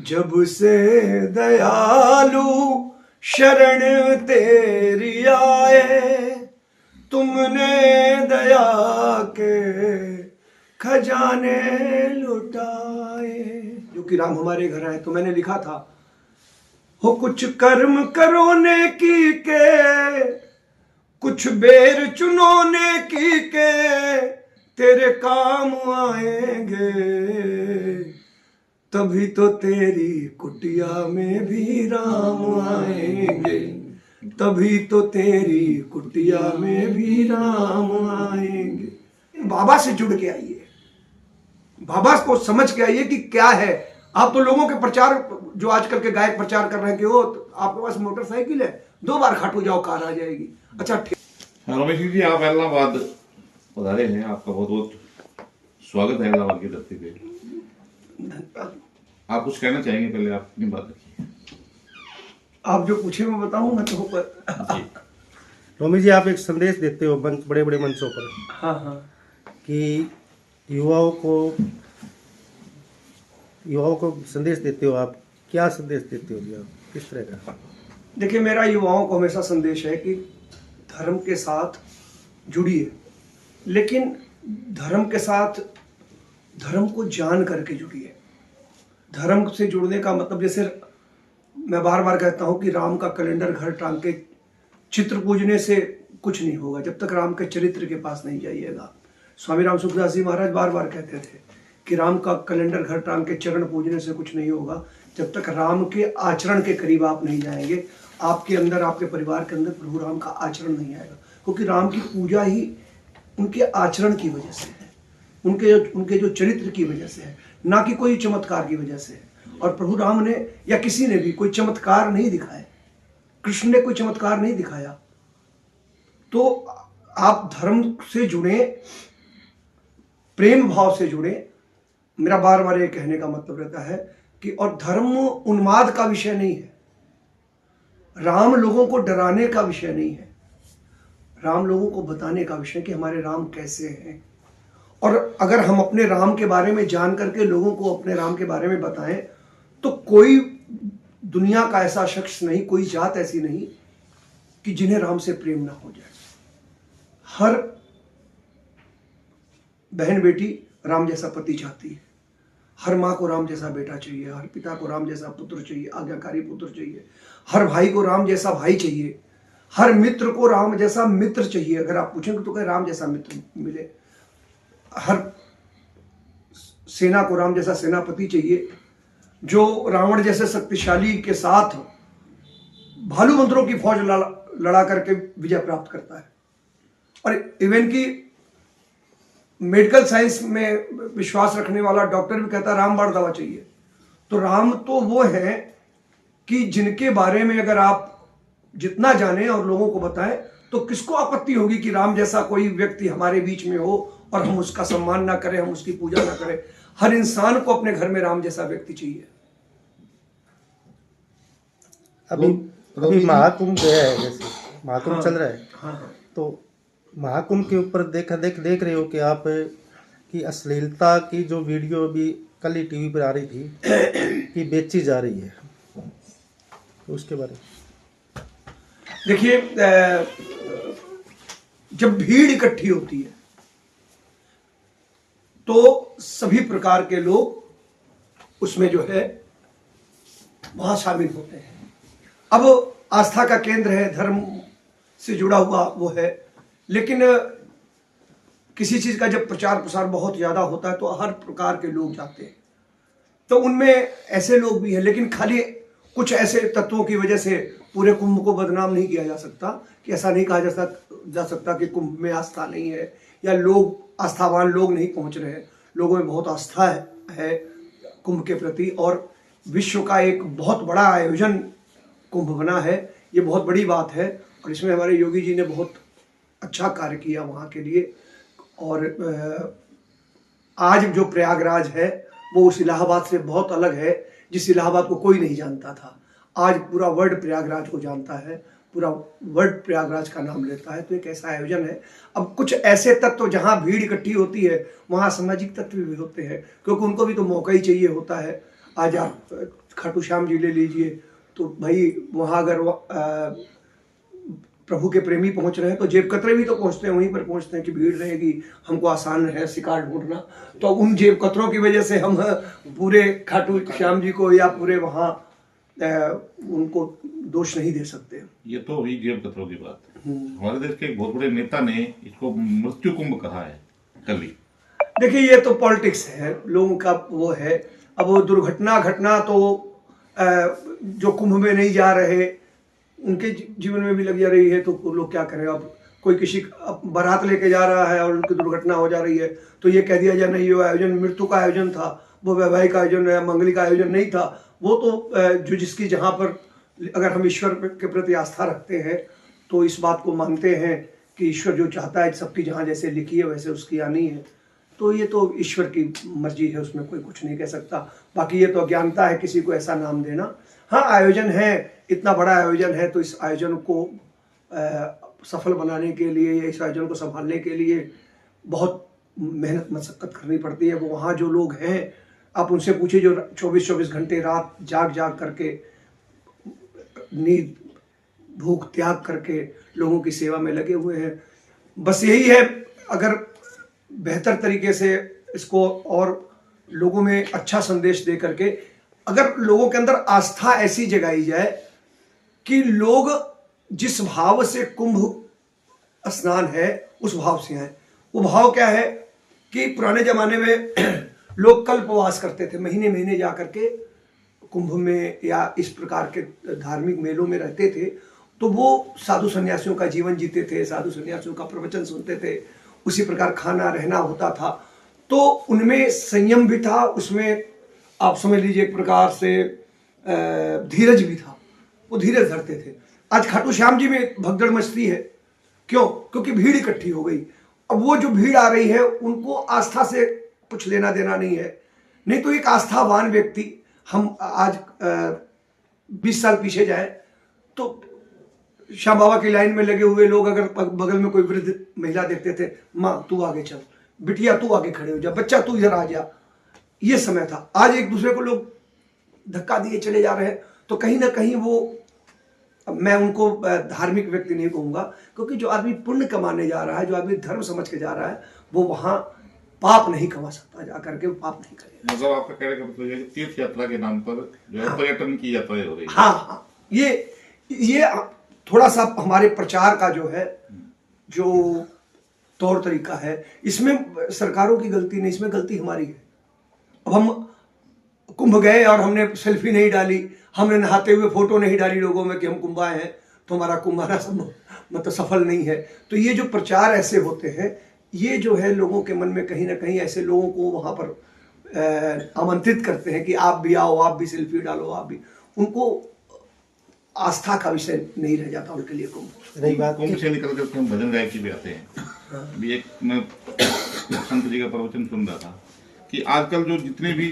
जब से दयालु शरण तेरी आए, तुमने दया के खजाने लुटाए। जो कि राम हमारे घर आए। तो मैंने लिखा था, हो कुछ कर्म करो नेकी के, कुछ बेर चुनो नेकी के, तेरे काम आएंगे। तभी तो तेरी कुटिया में भी राम आएंगे, तभी तो तेरी कुटिया में भी राम आएंगे। बाबा से जुड़ के आइए, बाबा को समझ के आइए कि क्या है। आप तो लोगों के प्रचार, जो आजकल के गायक प्रचार कर रहे हैं कि वो आपके पास मोटरसाइकिल है, 2 बार खाटू जाओ कार आ जाएगी। अच्छा ठीक। रमेश जी, आप इलाहाबाद पधारे हैं, आपका बहुत बहुत स्वागत है इलाहाबाद की धरती पे। धन्यवाद। आप कुछ कहना चाहेंगे? पहले आप अपनी बात रखिए। आप जो पूछे मैं बताऊं मैं तो जी। रोमी जी, आप एक संदेश देते हो मंच, बड़े बड़े मंचों पर। हाँ हाँ। कि युवाओं को संदेश देते हो। आप क्या संदेश देते हो जी? आप किस तरह का? देखिए, मेरा युवाओं को हमेशा संदेश है कि धर्म के साथ जुड़िए, लेकिन धर्म के साथ धर्म को जान करके जुड़िए। धर्म से जुड़ने का मतलब, जैसे मैं बार बार कहता हूँ कि राम का कैलेंडर घर टांग के चित्र पूजने से कुछ नहीं होगा जब तक राम के चरित्र के पास नहीं जाइएगा। स्वामी राम सुखदास जी महाराज बार बार कहते थे कि राम का कैलेंडर घर टांग के चरण पूजने से कुछ नहीं होगा जब तक राम के आचरण के करीब आप नहीं जाएंगे। आपके अंदर, आपके परिवार के अंदर प्रभु राम का आचरण नहीं आएगा, क्योंकि राम की पूजा ही उनके आचरण की वजह से है, उनके जो चरित्र की वजह से है, ना कि कोई चमत्कार की वजह से है। और प्रभु राम ने या किसी ने भी कोई चमत्कार नहीं दिखाए, कृष्ण ने कोई चमत्कार नहीं दिखाया। तो आप धर्म से जुड़े, प्रेम भाव से जुड़े। मेरा बार बार ये कहने का मतलब रहता है कि, और धर्म उन्माद का विषय नहीं है, राम लोगों को डराने का विषय नहीं है, राम लोगों को बताने का विषय कि हमारे राम कैसे हैं। और अगर हम अपने राम के बारे में जान करके लोगों को अपने राम के बारे में बताएं, तो कोई दुनिया का ऐसा शख्स नहीं, कोई जात ऐसी नहीं कि जिन्हें राम से प्रेम ना हो जाए। हर बहन बेटी राम जैसा पति चाहती है, हर माँ को राम जैसा बेटा चाहिए, हर पिता को राम जैसा पुत्र चाहिए, आज्ञाकारी पुत्र चाहिए, हर भाई को राम जैसा भाई चाहिए, हर मित्र को राम जैसा मित्र चाहिए। अगर आप पूछेंगे तो कहे राम जैसा मित्र मिले। हर सेना को राम जैसा सेनापति चाहिए, जो रावण जैसे शक्तिशाली के साथ भालू मंत्रों की फौज लड़ा करके विजय प्राप्त करता है। और इवन की मेडिकल साइंस में विश्वास रखने वाला डॉक्टर भी कहता है रामबाण दवा चाहिए। तो राम तो वो है कि जिनके बारे में अगर आप जितना जाने और लोगों को बताएं, तो किसको आपत्ति होगी कि राम जैसा कोई व्यक्ति हमारे बीच में हो और हम उसका सम्मान ना करें, हम उसकी पूजा ना करें। हर इंसान को अपने घर में राम जैसा व्यक्ति चाहिए। अभी महाकुंभ गया है, जैसे महाकुंभ चल रहा है। हाँ। तो महाकुंभ के ऊपर देख रहे हो कि आप कि अश्लीलता की जो वीडियो अभी कल ही टीवी पर आ रही थी कि बेची जा रही है, तो उसके बारे में देखिए, जब भीड़ इकट्ठी होती है तो सभी प्रकार के लोग उसमें जो है वहां शामिल होते हैं। अब आस्था का केंद्र है, धर्म से जुड़ा हुआ वो है, लेकिन किसी चीज का जब प्रचार प्रसार बहुत ज्यादा होता है तो हर प्रकार के लोग जाते हैं। तो उनमें ऐसे लोग भी हैं, लेकिन खाली कुछ ऐसे तत्वों की वजह से पूरे कुंभ को बदनाम नहीं किया जा सकता। कि ऐसा नहीं कहा जा सकता कि कुंभ में आस्था नहीं है या लोग आस्थावान लोग नहीं पहुंच रहे हैं। लोगों में बहुत आस्था है कुंभ के प्रति, और विश्व का एक बहुत बड़ा आयोजन कुंभ बना है। ये बहुत बड़ी बात है और इसमें हमारे योगी जी ने बहुत अच्छा कार्य किया वहाँ के लिए। और आज जो प्रयागराज है वो उस इलाहाबाद से बहुत अलग है, जिस इलाहाबाद को कोई नहीं जानता था। आज पूरा वर्ल्ड प्रयागराज को जानता है, पूरा वर्ल्ड प्रयागराज का नाम लेता है। तो एक ऐसा आयोजन है। अब कुछ ऐसे तत्व जहाँ भीड़ इकट्ठी होती है वहाँ सामाजिक तत्व भी होते हैं, क्योंकि उनको भी तो मौका ही चाहिए होता है। आज आप खाटू श्याम जी ले लीजिए, तो भाई वहाँ अगर प्रभु के प्रेमी पहुंच रहे हैं तो जेब कतरे भी तो पहुंचते हैं, वहीं पर पहुंचते हैं कि भीड़ रहेगी, हमको आसान है शिकार ढूंढना। तो उन जेब कतरों की वजह से हम पूरे खाटू श्याम जी को या पूरे वहाँ उनको दोष नहीं दे सकते। ये तो हुई जेब कतरों की बात। हमारे देश के एक बहुत बड़े नेता ने इसको मृत्यु कुंभ कहा है कल ही। देखिए ये तो पॉलिटिक्स है, लोगों का वो है। अब वो दुर्घटना घटना तो जो कुंभ में नहीं जा रहे उनके जीवन में भी लग जा रही है, तो लोग क्या करें। अब कोई किसी बारात लेके जा रहा है और उनकी दुर्घटना हो जा रही है तो ये कह दिया जाए नहीं, ये आयोजन मृत्यु का आयोजन था, वो वैवाहिक आयोजन या मंगलिक आयोजन नहीं था। वो तो जो जिसकी जहाँ पर, अगर हम ईश्वर के प्रति आस्था रखते हैं तो इस बात को मानते हैं कि ईश्वर जो चाहता है सबकी जहाँ जैसे लिखी है वैसे उसकी आनी है, तो ये तो ईश्वर की मर्जी है, उसमें कोई कुछ नहीं कह सकता। बाकी ये तो अज्ञानता है किसी को ऐसा नाम देना। हाँ आयोजन है, इतना बड़ा आयोजन है, तो इस आयोजन को सफल बनाने के लिए या इस आयोजन को संभालने के लिए बहुत मेहनत मशक्कत करनी पड़ती है। वो वहाँ जो लोग हैं, आप उनसे पूछिए जो 24-24 घंटे रात जाग करके, नींद भूख त्याग करके लोगों की सेवा में लगे हुए हैं। बस यही है, अगर बेहतर तरीके से इसको और लोगों में अच्छा संदेश दे करके, अगर लोगों के अंदर आस्था ऐसी जगाई जाए कि लोग जिस भाव से कुंभ स्नान है उस भाव से आए। वो भाव क्या है कि पुराने जमाने में लोग कल्पवास करते थे, महीने महीने जा करके कुंभ में या इस प्रकार के धार्मिक मेलों में रहते थे। तो वो साधु सन्यासियों का जीवन जीते थे, साधु सन्यासियों का प्रवचन सुनते थे, उसी प्रकार खाना रहना होता था। तो उनमें संयम भी था, उसमें आप समझ लीजिए एक प्रकार से धीरज भी था, वो धीरज धरते थे। आज खाटू श्याम जी में भगदड़ मचती है, क्यों? क्योंकि भीड़ इकट्ठी हो गई। अब वो जो भीड़ आ रही है उनको आस्था से कुछ लेना देना नहीं है। नहीं तो एक आस्थावान व्यक्ति, हम आज 20 साल पीछे जाए तो श्याम बाबा की लाइन में लगे हुए लोग अगर बगल में कोई वृद्ध महिला देखते थे, माँ तू आगे चल, बिटिया तू आगे खड़े हो जा, बच्चा तू इधर आ जा, ये समय था। आज एक दूसरे को लोग धक्का दिए चले जा रहे हैं। तो कहीं ना कहीं वो, मैं उनको धार्मिक व्यक्ति नहीं कहूँगा, क्योंकि जो आदमी पुण्य कमाने जा रहा है, जो आदमी धर्म समझ के जा रहा है, वो वहाँ पाप नहीं कमा सकता, जा करके वो पाप नहीं करेगा। मतलब आपका कहने का मतलब है कि तीर्थ यात्रा के नाम पर जो है पर्यटन की यात्राएं हो रही है। हाँ, ये थोड़ा सा हमारे प्रचार का जो है, जो तौर तरीका है, इसमें सरकारों की गलती नहीं, इसमें गलती हमारी है। अब हम कुंभ गए और हमने सेल्फी नहीं डाली, हमने नहाते हुए फोटो नहीं डाली लोगों में कि हम कुंभ आए हैं, तो हमारा कुंभ आना मतलब सफल नहीं है। तो ये जो प्रचार ऐसे होते हैं, ये जो है लोगों के मन में कहीं ना कहीं ऐसे लोगों को वहाँ पर आमंत्रित करते हैं कि आप भी आओ, आप भी सेल्फी डालो, आप भी, उनको आस्था का विषय नहीं रह जाता उनके लिए कुंभ। रही बात कुंभ से निकल करके हम भजन गायकी भी आते हैं। अभी एक मैं संत जी का प्रवचन सुन रहा था कि आजकल जो जितने भी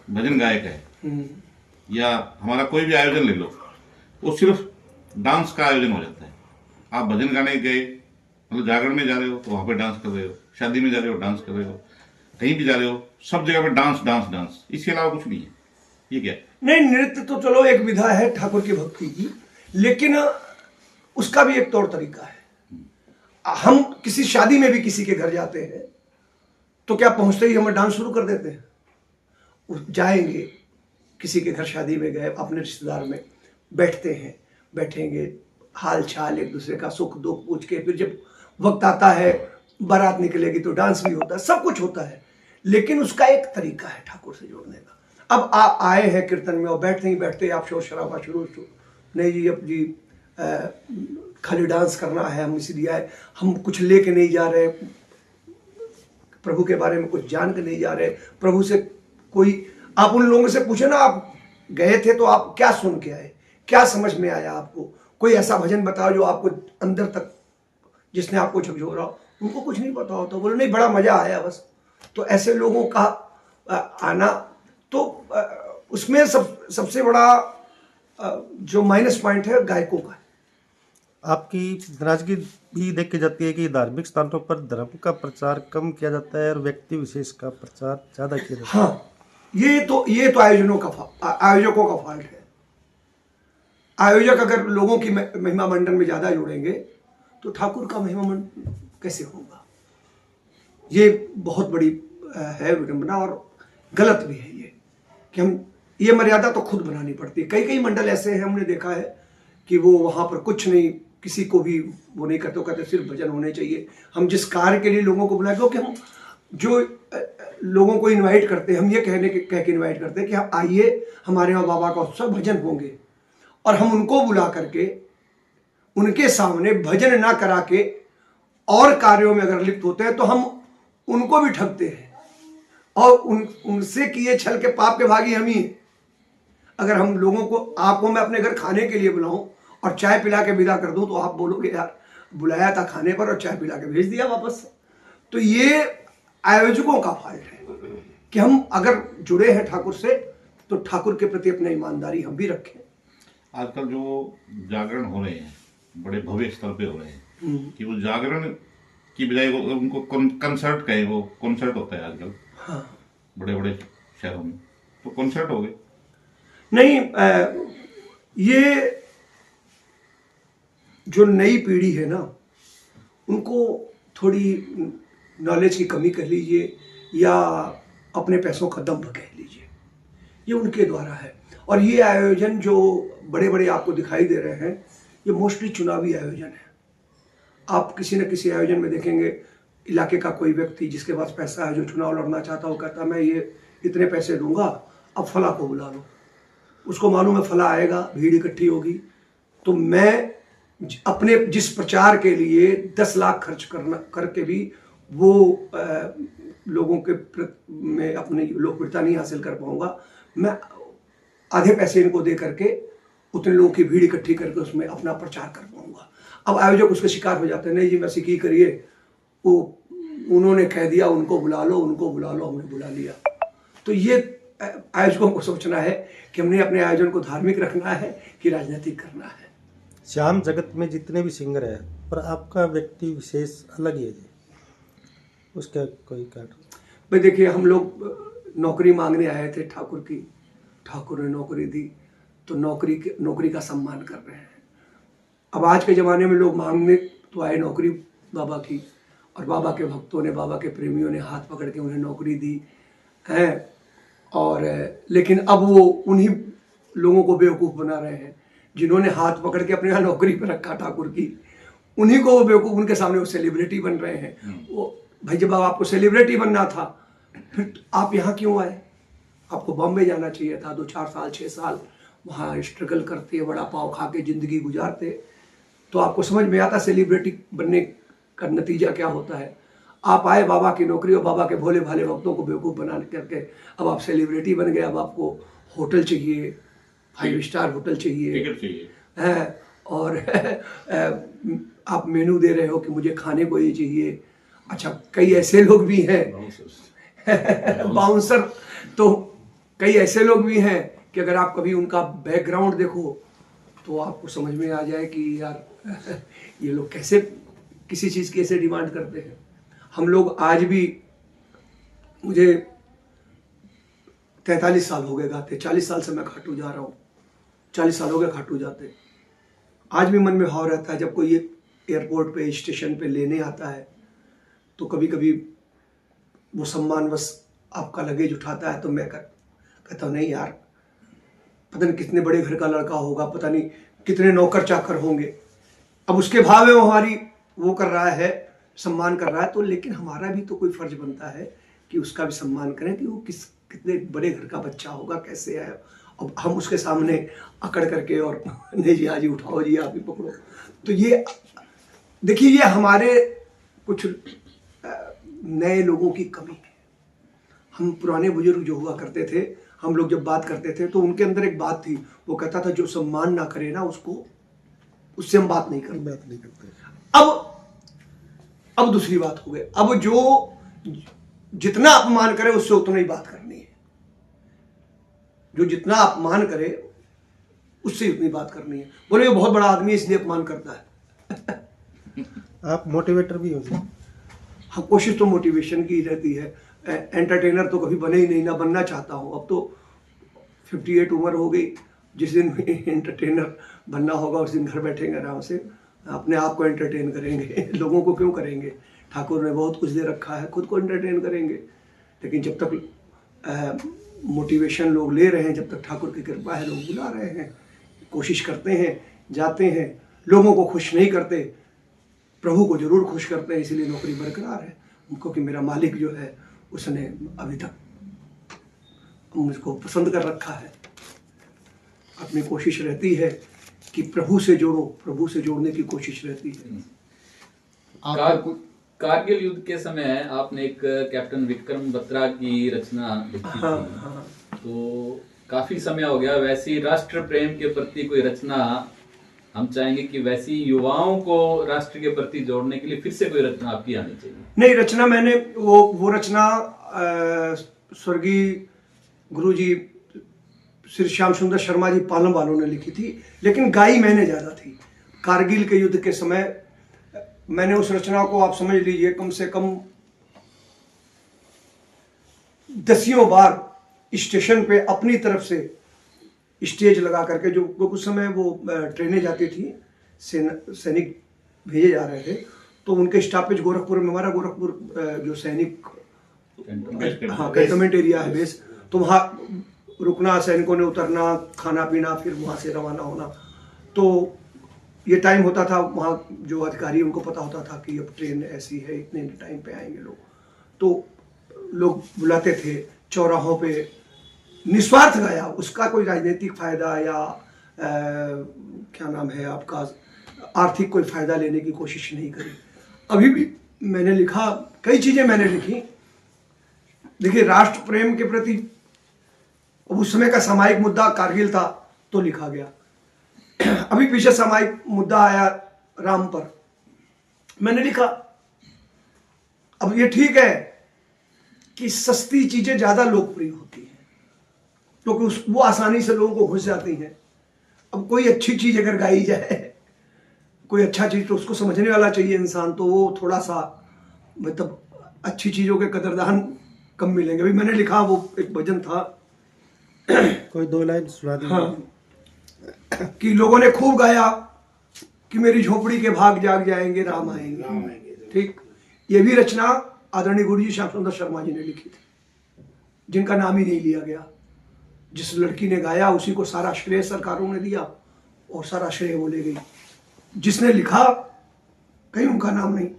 भजन गायक है या हमारा कोई भी आयोजन ले लो, वो सिर्फ डांस का आयोजन हो जाता है। आप भजन गाने गए, मतलब जागरण में जा रहे हो तो वहां पे डांस कर रहे हो, शादी में जा रहे हो डांस कर रहे हो, कहीं भी जा रहे हो, सब जगह पे डांस डांस डांस, इसके अलावा कुछ नहीं है। ये क्या? नहीं, नृत्य तो चलो एक विधा है ठाकुर की भक्ति की, लेकिन उसका भी एक तौर तरीका है। हम किसी शादी में भी किसी के घर जाते हैं तो क्या पहुंचते ही हम डांस शुरू कर देते हैं? जाएंगे किसी के घर, शादी में गए, अपने रिश्तेदार में बैठते हैं, बैठेंगे, हाल चाल एक दूसरे का सुख दुख पूछ के, फिर जब वक्त आता है बारात निकलेगी तो डांस भी होता है, सब कुछ होता है, लेकिन उसका एक तरीका है ठाकुर से जोड़ने का। अब आप आए हैं कीर्तन में और बैठते ही बैठते आप शोर शराबा शुरू नहीं जी, अब जी खाली डांस करना है, हम इसलिए आए, हम कुछ लेके नहीं जा रहे, प्रभु के बारे में कुछ जान के नहीं जा रहे, प्रभु से कोई, आप उन लोगों से पूछे ना, आप गए थे तो आप क्या सुन के आए, क्या समझ में आया आपको, कोई ऐसा भजन बताओ जो आपको अंदर तक, जिसने आपको झकझोरा। उनको कुछ नहीं पता होता, बोले नहीं बड़ा मजा आया बस। तो ऐसे लोगों का आना, तो उसमें सबसे बड़ा जो माइनस पॉइंट है गायकों का। आपकी नाराजगी भी देखी जाती है कि धार्मिक स्थानों पर धर्म का प्रचार कम किया जाता है और व्यक्ति विशेष का प्रचार ज़्यादा किया जाता है। हाँ, ये तो आयोजकों का फॉल्ट है। आयोजक अगर लोगों की महिमा मंडन में ज्यादा जुड़ेंगे तो ठाकुर का महिमा मंडन कैसे होगा? ये बहुत बड़ी है विडंबना और गलत भी है ये, कि हम ये मर्यादा तो खुद बनानी पड़ती है। कई मंडल ऐसे हैं, हमने देखा है कि वो वहां पर कुछ नहीं, किसी को भी वो नहीं करते, कहते सिर्फ भजन होने चाहिए। हम जिस कार्य के लिए लोगों को बुलाए, क्योंकि हम जो लोगों को इनवाइट करते हैं, हम ये कह के इनवाइट करते हैं कि आप आइए हमारे यहाँ बाबा का उत्सव, भजन होंगे, और हम उनको बुला करके उनके सामने भजन ना करा के और कार्यों में अगर लिप्त होते हैं तो हम उनको भी ठगते हैं, और उनसे किए छल के पाप के भागी हम ही हैं। अगर हम लोगों को, आपको मैं अपने घर खाने के लिए बुलाऊं और चाय पिला के विदा कर दूं तो आप बोलोगे यार बुलाया था खाने पर और चाय पिला के भेज दिया वापस। तो ये आयोजकों का फॉल्ट है कि हम अगर जुड़े हैं ठाकुर से तो ठाकुर के प्रति अपनी ईमानदारी हम भी रखें। आजकल जो जागरण हो रहे हैं बड़े भव्य स्तर पे हो रहे हैं, कि वो जागरण की बजाय वो उनको कंसर्ट कहे, वो कॉन्सर्ट होता है आजकल। हाँ, बड़े बड़े शहरों में तो कॉन्सर्ट हो गए। नहीं, ये जो नई पीढ़ी है ना, उनको थोड़ी नॉलेज की कमी कह लीजिए या अपने पैसों का दम्भ कह लीजिए, ये उनके द्वारा है। और ये आयोजन जो बड़े बड़े आपको दिखाई दे रहे हैं, ये मोस्टली चुनावी आयोजन है। आप किसी न किसी आयोजन में देखेंगे इलाके का कोई व्यक्ति जिसके पास पैसा है, जो चुनाव लड़ना चाहता हो, कहता मैं ये इतने पैसे दूंगा, अब फला को बुला लो। उसको मालूम है फला आएगा, भीड़ इकट्ठी होगी, तो मैं अपने जिस प्रचार के लिए 10 लाख खर्च करके भी वो लोगों के में अपनी लोकप्रियता नहीं हासिल कर पाऊंगा, मैं आधे पैसे इनको दे करके उतने लोगों की भीड़ इकट्ठी करके उसमें अपना प्रचार कर पाऊंगा। अब आयोजक उसके शिकार हो जाते हैं, नहीं जी मैं सिकी करिए, वो उन्होंने कह दिया उनको बुला लो, हमने बुला लिया। तो ये आयोजकों को सोचना है कि हमने अपने आयोजन को धार्मिक रखना है कि राजनीतिक करना है। श्याम जगत में जितने भी सिंगर है, पर आपका व्यक्ति विशेष अलग ही है जी, उसका कोई कारण? भाई देखिए, हम लोग नौकरी मांगने आए थे ठाकुर की, ठाकुर ने नौकरी दी, तो नौकरी का सम्मान कर रहे हैं। अब आज के ज़माने में लोग मांगने तो आए नौकरी बाबा की, और बाबा के भक्तों ने, बाबा के प्रेमियों ने हाथ पकड़ के उन्हें नौकरी दी है। और लेकिन अब वो उन्हीं लोगों को बेवकूफ़ बना रहे हैं जिन्होंने हाथ पकड़ के अपने यहाँ नौकरी पर रखा ठाकुर की, उन्हीं को वो बेवकूफ़, उनके सामने वो सेलिब्रिटी बन रहे हैं। वो भाई जब आपको सेलिब्रिटी बनना था फिर आप यहाँ क्यों आए? आपको बॉम्बे जाना चाहिए था, 2-4 साल 6 साल वहाँ स्ट्रगल करते, बड़ा पाव खा के ज़िंदगी गुजारते, तो आपको समझ में आता सेलिब्रिटी बनने का नतीजा क्या होता है। आप आए बाबा की नौकरी और बाबा के भोले भाले भक्तों को बेवकूफ़ बना करके अब आप सेलिब्रिटी बन गए। अब आपको होटल चाहिए, 5 स्टार होटल चाहिए है, और आप मेनू दे रहे हो कि मुझे खाने को ये चाहिए। अच्छा, कई ऐसे लोग भी हैं बाउंसर, तो कई ऐसे लोग भी हैं कि अगर आप कभी उनका बैकग्राउंड देखो तो आपको समझ में आ जाए कि यार ये लोग कैसे किसी चीज़ की ऐसे डिमांड करते हैं। हम लोग आज भी, मुझे 43 साल हो गए गाते, 40 साल से मैं खाटू जा रहा हूँ, 40 साल हो गए खाटू जाते। आज भी मन में भाव रहता है जब कोई एयरपोर्ट पे, स्टेशन पे लेने आता है तो कभी कभी वो सम्मानवश आपका लगेज उठाता है, तो मैं कहता हूँ नहीं यार, पता नहीं कितने बड़े घर का लड़का होगा, पता नहीं कितने नौकर चाकर होंगे। अब उसके भाव में वो हमारी वो कर रहा है, सम्मान कर रहा है, तो लेकिन हमारा भी तो कोई फर्ज बनता है कि उसका भी सम्मान करें कि वो कितने बड़े घर का बच्चा होगा, कैसे है। अब हम उसके सामने अकड़ करके और नहीं जी, हाँ जी उठाओ जी, आप ही पकड़ो, तो ये देखिए, ये हमारे कुछ नए लोगों की कमी है। हम पुराने बुजुर्ग जो हुआ करते थे, हम लोग जब बात करते थे तो उनके अंदर एक बात थी, वो कहता था जो सम्मान ना करे ना उससे हम बात नहीं करते। अब दूसरी बात हो गई, अब जो जितना अपमान करे उससे उतना ही बात करनी है, जो जितना अपमान करे उससे उतनी बात करनी है। बोले ये बहुत बड़ा आदमी है इसलिए अपमान करता है। आप मोटिवेटर भी हो जी? हाँ, कोशिश तो मोटिवेशन की रहती है, एंटरटेनर तो कभी बने ही नहीं, ना बनना चाहता हूँ। अब तो 58 उम्र हो गई, जिस दिन एंटरटेनर बनना होगा उस दिन घर बैठेंगे आराम से, अपने आप को एंटरटेन करेंगे। लोगों को क्यों करेंगे? ठाकुर ने बहुत कुछ दे रखा है, खुद को एंटरटेन करेंगे। लेकिन जब तक मोटिवेशन लोग ले रहे हैं, जब तक ठाकुर की कृपा है, लोग बुला रहे हैं, कोशिश करते हैं, जाते हैं, लोगों को खुश नहीं करते, प्रभु को जरूर खुश करते हैं, इसीलिए नौकरी बरकरार है। क्योंकि मेरा मालिक जो है उसने अभी तक मुझको पसंद कर रखा है। अपनी कोशिश रहती है कि प्रभु से जोड़ो, प्रभु से जोड़ने की कोशिश रहती है। कारगिल युद्ध के समय आपने एक कैप्टन विक्रम बत्रा की रचना लिखी थी। हाँ। तो काफी समय हो गया, वैसी राष्ट्र प्रेम के प्रति कोई रचना हम चाहेंगे कि वैसी युवाओं को राष्ट्र के प्रति जोड़ने के लिए फिर से कोई रचना आपकी आनी चाहिए। नहीं, रचना मैंने वो रचना स्वर्गीय गुरुजी श्री श्याम सुंदर शर्मा जी पालम वालों ने लिखी थी, लेकिन गाई मैंने ज्यादा थी। कारगिल के युद्ध के समय मैंने उस रचना को, आप समझ लीजिए, कम से कम 10 बार स्टेशन पे अपनी तरफ से स्टेज लगा करके, जो कुछ समय वो ट्रेनें जाती थी, सैनिक भेजे जा रहे थे, तो उनके स्टॉपेज गोरखपुर में, हमारा गोरखपुर जो सैनिक कैंटोनमेंट एरिया है बेस, तो वहाँ रुकना, सैनिकों ने उतरना, खाना पीना, फिर वहाँ से रवाना होना। तो ये टाइम होता था, वहाँ जो अधिकारी उनको पता होता था कि अब ट्रेन ऐसी है, इतने टाइम पे आएंगे लोग, तो लोग बुलाते थे चौराहों पे। निस्वार्थ गाया, उसका कोई राजनीतिक फायदा या क्या नाम है आपका, आर्थिक कोई फायदा लेने की कोशिश नहीं करी। अभी भी मैंने लिखा, कई चीजें मैंने लिखी। देखिए, राष्ट्र प्रेम के प्रति उस समय का सामायिक मुद्दा कारगिल था तो लिखा गया। अभी पीछे सामायिक मुद्दा आया राम पर, मैंने लिखा। अब ये ठीक है कि सस्ती चीजें ज्यादा लोकप्रिय होती हैं, क्योंकि वो आसानी से लोगों को घुस जाती हैं। अब कोई अच्छी चीज अगर गाई जाए, कोई अच्छा चीज, तो उसको समझने वाला चाहिए इंसान, तो वो थोड़ा सा, मतलब अच्छी चीजों के कदरदान कम मिलेंगे। अभी मैंने लिखा, वो एक भजन था, कोई 2 लाइन सुना दीजिए। हाँ, कि लोगों ने खूब गाया कि मेरी झोपड़ी के भाग जाग जाएंगे, राम आएंगे। ठीक, ये भी रचना आदरणीय गुरुजी श्याम सुंदर शर्मा जी ने लिखी थी, जिनका नाम ही नहीं लिया गया। जिस लड़की ने गाया उसी को सारा श्रेय सरकारों ने दिया और सारा श्रेय वो ले गई। जिसने लिखा, कहीं उनका नाम नहीं।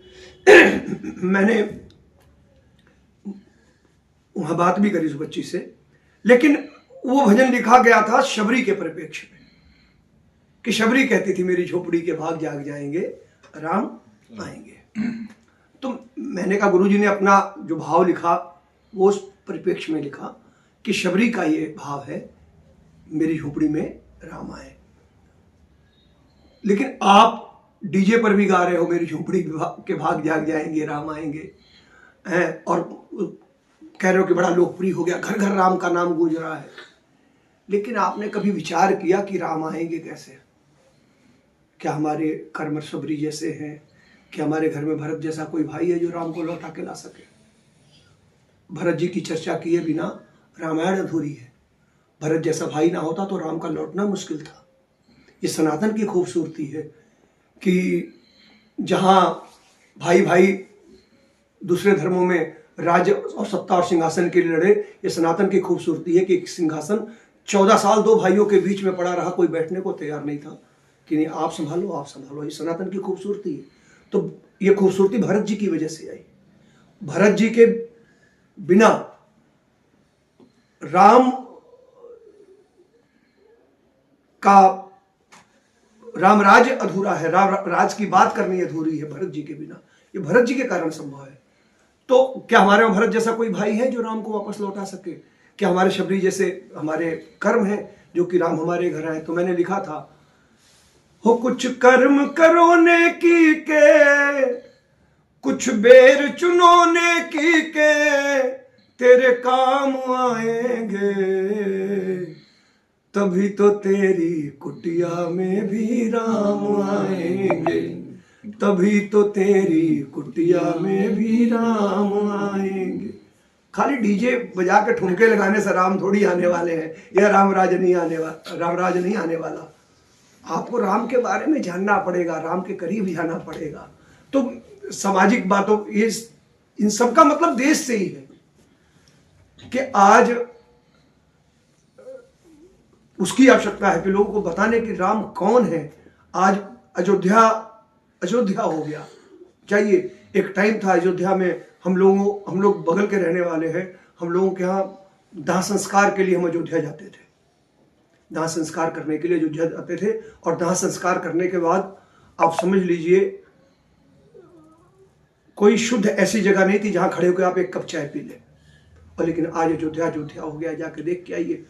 मैंने वहां बात भी करी उस बच्ची से, लेकिन वो भजन लिखा गया था शबरी के परिप्रेक्ष्य में, कि शबरी कहती थी मेरी झोपड़ी के भाग जाग जाएंगे, राम आएंगे। तो मैंने कहा, गुरुजी ने अपना जो भाव लिखा वो उस परिप्रेक्ष्य में लिखा कि शबरी का ये भाव है, मेरी झोपड़ी में राम आए। लेकिन आप डीजे पर भी गा रहे हो मेरी झोपड़ी के भाग जाग जाएंगे, राम आएंगे, और कह रहे हो कि बड़ा लोकप्रिय हो गया, घर घर राम का नाम गूंज रहा है। लेकिन आपने कभी विचार किया कि राम आएंगे कैसे? क्या हमारे कर्म शबरी जैसे हैं? क्या हमारे घर में भरत जैसा कोई भाई है जो राम को लौटा के ला सके? भरत जी की चर्चा किए बिना रामायण अधूरी है। भरत जैसा भाई ना होता तो राम का लौटना मुश्किल था। ये सनातन की खूबसूरती है कि जहाँ भाई भाई दूसरे धर्मों में राज्य और सत्ता और सिंहासन के लिए लड़े, ये सनातन की खूबसूरती है कि एक सिंहासन 14 साल 2 भाइयों के बीच में पड़ा रहा, कोई बैठने को तैयार नहीं था कि नहीं आप संभालो, आप संभालो। ये सनातन की खूबसूरती है। तो ये खूबसूरती भरत जी की वजह से आई। भरत जी के बिना राम का राम राज्य अधूरा है, राम राज की बात करनी अधूरी है भरत जी के बिना। ये भरत जी के कारण संभव है। तो क्या हमारे में भरत जैसा कोई भाई है जो राम को वापस लौटा सके? क्या हमारे शबरी जैसे हमारे कर्म हैं जो कि राम हमारे घर आए? तो मैंने लिखा था, हो कुछ कर्म करो नेकी के, कुछ बेर चुनो नेकी के, तेरे काम आएंगे, तभी तो तेरी कुटिया में भी राम आएंगे, तभी तो तेरी कुटिया में भी राम आएंगे। खाली डीजे बजा के ठुमके लगाने से राम थोड़ी आने वाले हैं, या रामराज नहीं आने वाला। आपको राम के बारे में जानना पड़ेगा, राम के करीब जाना पड़ेगा। तो सामाजिक बातों, ये इन सब का मतलब देश से ही है कि आज उसकी आवश्यकता है कि लोगों को बताने कि राम कौन है। आज अयोध्या हो गया। चाहिए, एक टाइम था अयोध्या में, हम लोग बगल के रहने वाले हैं, हम लोगों के यहाँ दाह संस्कार के लिए हम अयोध्या जाते थे, दाह संस्कार करने के लिए अयोध्या जाते थे। और दाह संस्कार करने के बाद आप समझ लीजिए कोई शुद्ध ऐसी जगह नहीं थी जहां खड़े होकर आप एक कप चाय पी लें। और लेकिन आज अयोध्या हो गया, जाके देख के आइए,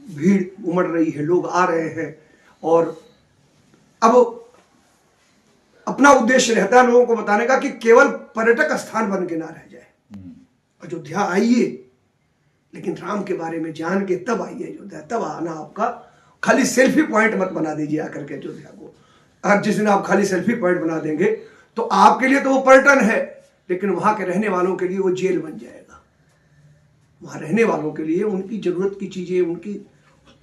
भीड़ उमड़ रही है, लोग आ रहे हैं। और अब अपना उद्देश्य रहता है लोगों को बताने का कि केवल पर्यटक स्थान बन के ना रह जाए। अयोध्या आइए, लेकिन राम के बारे में जान के तब आइए अयोध्या। तब आना आपका, खाली सेल्फी पॉइंट मत बना दीजिए आकर के अयोध्या को। और जिस दिन आप खाली सेल्फी पॉइंट बना देंगे तो आपके लिए तो वो पर्यटन है, लेकिन वहां के रहने वालों के लिए वो जेल बन जाएगा। वहां रहने वालों के लिए उनकी जरूरत की चीजें, उनकी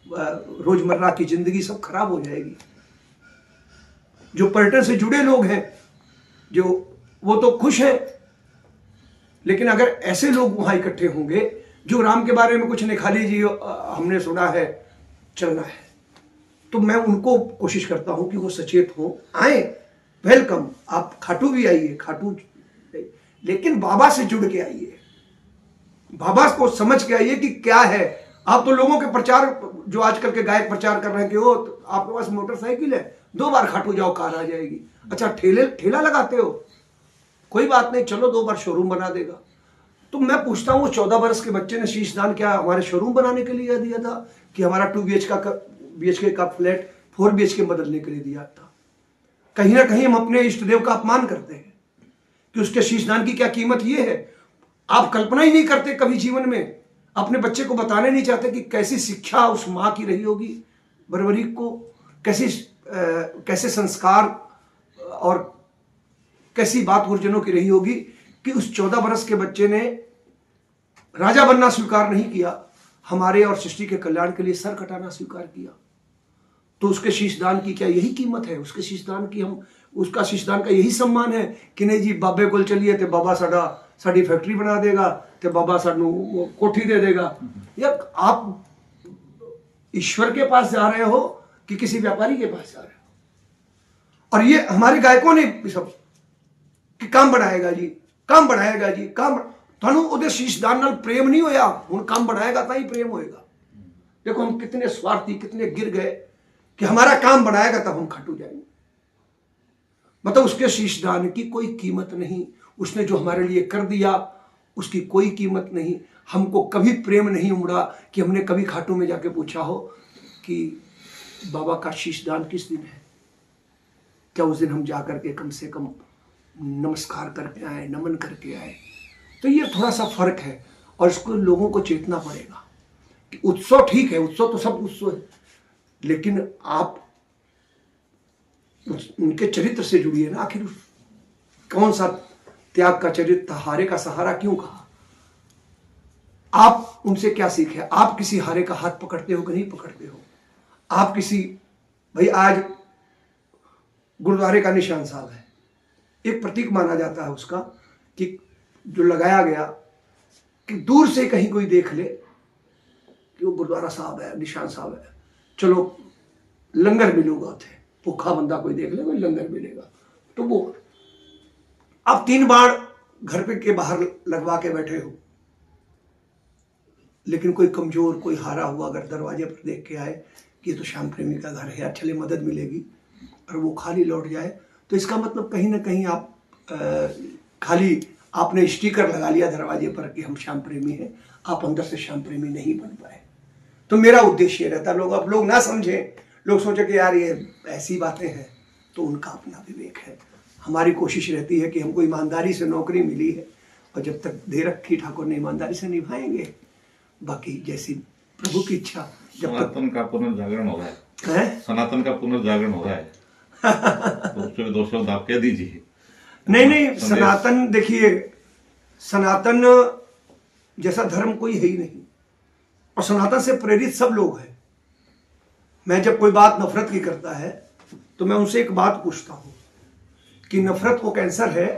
रोजमर्रा की जिंदगी सब खराब हो जाएगी। जो पर्यटन से जुड़े लोग हैं, जो वो तो खुश है, लेकिन अगर ऐसे लोग वहां इकट्ठे होंगे जो राम के बारे में कुछ नहीं, खाली जी हमने सुना है, चलना है, तो मैं उनको कोशिश करता हूं कि वो सचेत हो, आए, वेलकम। आप खाटू भी आइए, खाटू, लेकिन बाबा से जुड़ के आइए, बाबा को समझ के आइए कि क्या है। आप तो लोगों के प्रचार, जो आजकल के गायक प्रचार कर रहे हैं कि वो तो आपके पास मोटरसाइकिल है, 2 बार खाटू जाओ कार आ जाएगी। अच्छा, ठेला लगाते हो, कोई बात नहीं, चलो 2 बार शोरूम बना देगा। तो मैं पूछता हूँ, वो 14 बरस के बच्चे ने शीश दान क्या हमारे शोरूम बनाने के लिए दिया था, कि हमारा 2 BHK का फ्लैट 4 BHK बदलने के लिए दिया था? कहीं ना कहीं हम अपने इष्ट देव का अपमान करते हैं कि उसके शीश दान की क्या कीमत ये है। आप कल्पना ही नहीं करते कभी जीवन में, अपने बच्चे को बताने नहीं चाहते कि कैसी शिक्षा उस माँ की रही होगी बर्बरीक को, कैसे संस्कार और कैसी बात गुरुजनों की रही होगी कि उस 14 बरस के बच्चे ने राजा बनना स्वीकार नहीं किया, हमारे और सृष्टि के कल्याण के लिए सर कटाना स्वीकार किया। तो उसके शीशदान की क्या यही कीमत है? उसके शीशदान की उसका शीशदान का यही सम्मान है कि नहीं जी बाबे कोल चलिए तो बाबा साड़ी फैक्ट्री बना देगा, तो बाबा सानू कोठी दे देगा। यार, आप ईश्वर के पास जा रहे हो कि किसी व्यापारी के पास जा रहे हो? और ये हमारे गायकों ने सब कि काम बढ़ाएगा जी, काम बढ़ाएगा जी, काम थानू उदे शीशदान नाल प्रेम नहीं होया, हुण काम बढ़ाएगा ताई प्रेम होएगा। देखो हम कितने स्वार्थी, कितने गिर गए कि हमारा काम बढ़ाएगा तब हम खाटू जाएंगे। मतलब उसके शीशदान की कोई कीमत नहीं, उसने जो हमारे लिए कर दिया उसकी कोई कीमत नहीं। हमको कभी प्रेम नहीं उमड़ा कि हमने कभी खाटू में जाके पूछा हो कि बाबा का शीशदान किस दिन है, क्या उस दिन हम जाकर के कम से कम नमस्कार करके आए, नमन करके आए। तो ये थोड़ा सा फर्क है और इसको लोगों को चेतना पड़ेगा कि उत्सव ठीक है, उत्सव तो सब उत्सव है, लेकिन आप उनके चरित्र से जुड़िए ना। आखिर कौन सा त्याग का चरित्र था, हारे का सहारा क्यों कहा? आप उनसे क्या सीखे? आप किसी हारे का हाथ पकड़ते हो कि नहीं पकड़ते हो? आप किसी, भाई आज गुरुद्वारे का निशान साहब है, एक प्रतीक माना जाता है उसका कि जो लगाया गया कि दूर से कहीं कोई देख ले कि वो गुरुद्वारा साहब है, निशान साहब है, चलो लंगर मिलूंगा थे, भूखा बंदा कोई देख ले कोई लंगर मिलेगा। तो वो आप 3 बार घर पे के बाहर लगवा के बैठे हो, लेकिन कोई कमजोर, कोई हारा हुआ अगर दरवाजे पर देख के आए कि ये तो श्याम प्रेमी का घर है, चले मदद मिलेगी, और वो खाली लौट जाए, तो इसका मतलब कहीं ना कहीं आप खाली आपने स्टिकर लगा लिया दरवाजे पर कि हम श्याम प्रेमी हैं, आप अंदर से श्याम प्रेमी नहीं बन पाए। तो मेरा उद्देश्य रहता, लोग ना समझें, लोग सोचे कि यार ये ऐसी बातें हैं, तो उनका अपना विवेक है। हमारी कोशिश रहती है कि हमको ईमानदारी से नौकरी मिली है, और जब तक दे रखी ठाकुर ने ईमानदारी से निभाएंगे, बाकी जैसी प्रभु की इच्छा। जब तक सनातन का पुनर्जागरण हो रहा है, सनातन का पुनर्जागरण हो रहा है, तो उसमें 2 शब्द आप कह दीजिए। नहीं, सनातन, देखिए सनातन जैसा धर्म कोई है ही नहीं, और सनातन से प्रेरित सब लोग हैं। मैं जब कोई बात नफरत की करता है तो मैं उनसे एक बात पूछता हूं कि नफरत वो कैंसर है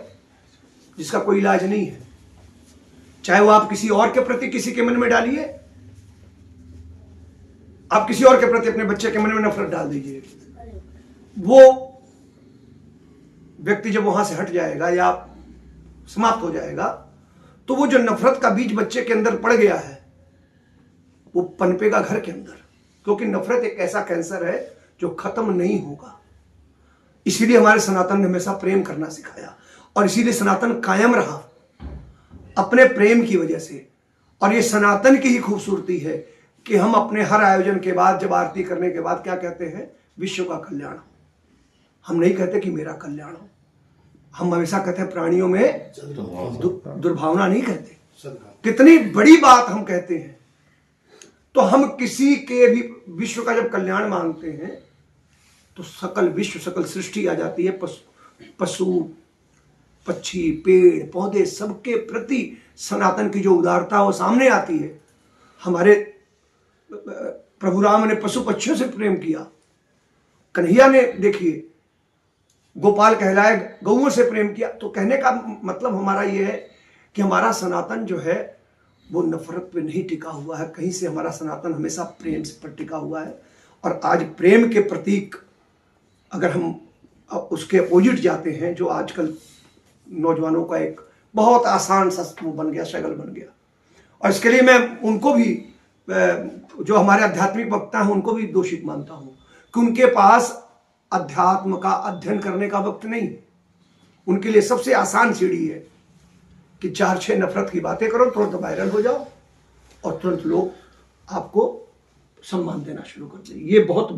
जिसका कोई इलाज नहीं है। चाहे वो आप किसी और के प्रति किसी के मन में डालिए, आप किसी और के प्रति अपने बच्चे के मन में नफरत डाल दीजिए, वो व्यक्ति जब वहां से हट जाएगा या समाप्त हो जाएगा तो वो जो नफरत का बीज बच्चे के अंदर पड़ गया है वो पनपेगा घर के अंदर, क्योंकि नफरत एक ऐसा कैंसर है जो खत्म नहीं होगा। इसीलिए हमारे सनातन ने हमेशा प्रेम करना सिखाया, और इसीलिए सनातन कायम रहा अपने प्रेम की वजह से। और ये सनातन की ही खूबसूरती है कि हम अपने हर आयोजन के बाद, जब आरती करने के बाद क्या कहते हैं? विश्व का कल्याण हो। हम नहीं कहते कि मेरा कल्याण हो, हम हमेशा कहते हैं प्राणियों में दुर्भावना नहीं कहते। कितनी बड़ी बात हम कहते हैं। तो हम किसी के भी विश्व का जब कल्याण मांगते हैं तो सकल विश्व, सकल सृष्टि आ जाती है। पशु पक्षी, पेड़ पौधे, सबके प्रति सनातन की जो उदारता वो सामने आती है। हमारे प्रभु राम ने पशु पक्षियों से प्रेम किया, कन्हैया ने देखिए गोपाल कहलाए गौओं से प्रेम किया। तो कहने का मतलब हमारा ये है कि हमारा सनातन जो है वो नफरत पे नहीं टिका हुआ है, कहीं से हमारा सनातन हमेशा प्रेम पर टिका हुआ है। और आज प्रेम के प्रतीक अगर हम उसके अपोजिट जाते हैं, जो आजकल नौजवानों का एक बहुत आसान सा वो बन गया, शगल बन गया। और इसके लिए मैं उनको भी, जो हमारे आध्यात्मिक वक्ता हैं, उनको भी दोषी मानता हूं कि उनके पास अध्यात्म का अध्ययन करने का वक्त नहीं। उनके लिए सबसे आसान सीढ़ी है कि 4-6 नफरत की बातें करो, तुरंत वायरल हो जाओ और तुरंत लोग आपको सम्मान देना शुरू कर दें। ये बहुत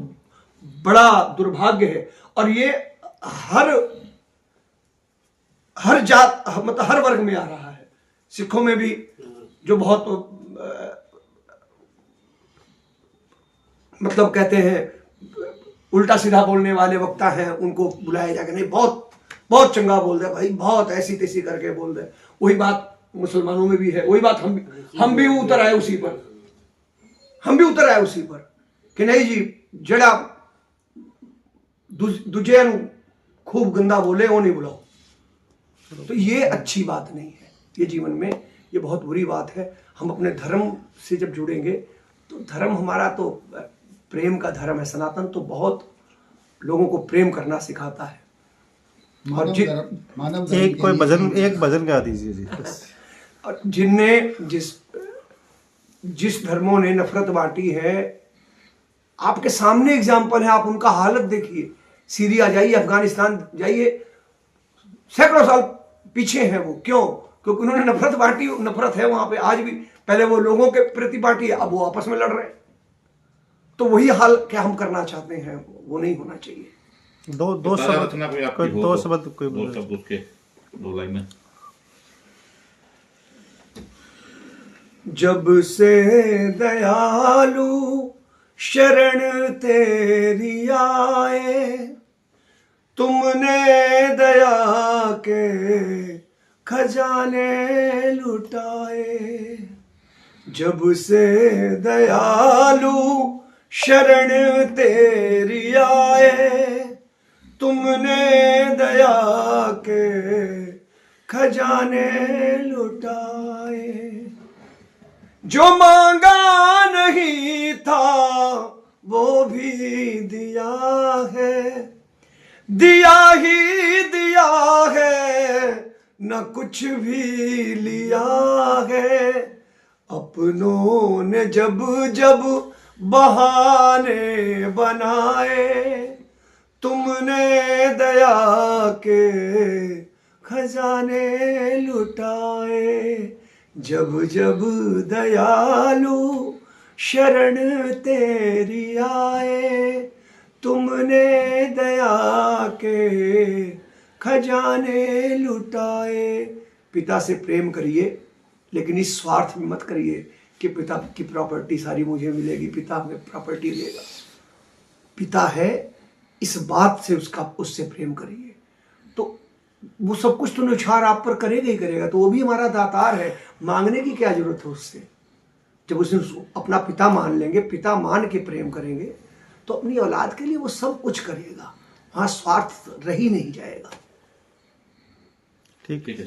बड़ा दुर्भाग्य है। और ये हर जात, मतलब हर वर्ग में आ रहा है। सिखों में भी जो बहुत मतलब कहते हैं उल्टा सीधा बोलने वाले वक्ता हैं, उनको बुलाया जाकर नहीं, बहुत बहुत चंगा बोल दे भाई, बहुत ऐसी तैसी करके बोल दे। वही बात मुसलमानों में भी है, वही बात हम भी उतर आए उसी पर, हम भी उतर आए उसी पर कि नहीं जी, जड़ा दूजे खूब गंदा बोले वो नहीं बुलाओ। तो ये अच्छी बात नहीं है, ये जीवन में ये बहुत बुरी बात है। हम अपने धर्म से जब जुड़ेंगे तो धर्म हमारा तो प्रेम का धर्म है। सनातन तो बहुत लोगों को प्रेम करना सिखाता है। और एक भजन गा दीजिए जी। और जिनने जिस धर्मों ने नफरत बांटी है, आपके सामने एग्जाम्पल है, आप उनका हालत देखिए। सीरिया जाइए, अफगानिस्तान जाइए, सैकड़ों साल पीछे है वो। क्यों? क्योंकि उन्होंने नफरत बांटी। नफरत है वहां पे आज भी। पहले वो लोगों के प्रति बांटी है, अब वो आपस में लड़ रहे हैं। तो वही हाल क्या हम करना चाहते हैं, वो नहीं होना चाहिए। दो शब्द उसके 2 लाइन में। जब से दयालु शरण तेरी आए, तुमने दया के खजाने लुटाए। जब से दयालु शरण तेरी आए, तुमने दया के खजाने लुटाए। जो मांगा नहीं था वो भी दिया है, दिया ही दिया है, न कुछ भी लिया है। अपनों ने जब जब बहाने बनाए, तुमने दया के खजाने लुटाए। जब जब दयालु शरण तेरी आए, तुमने दया के खजाने लुटाए। पिता से प्रेम करिए, लेकिन इस स्वार्थ में मत करिए कि पिता की प्रॉपर्टी सारी मुझे मिलेगी, पिता हमें प्रॉपर्टी देगा। पिता है, इस बात से उससे प्रेम करिए। तो वो सब कुछ तो न्यौछावर आप पर करेगा ही करेगा, तो वो भी हमारा दातार है, मांगने की क्या जरूरत है उससे। जब उसे अपना पिता मान लेंगे, पिता मान के प्रेम करेंगे, तो अपनी औलाद के लिए वो सब कुछ करेगा, वहाँ स्वार्थ रह ही नहीं जाएगा। ठीक ठीक है।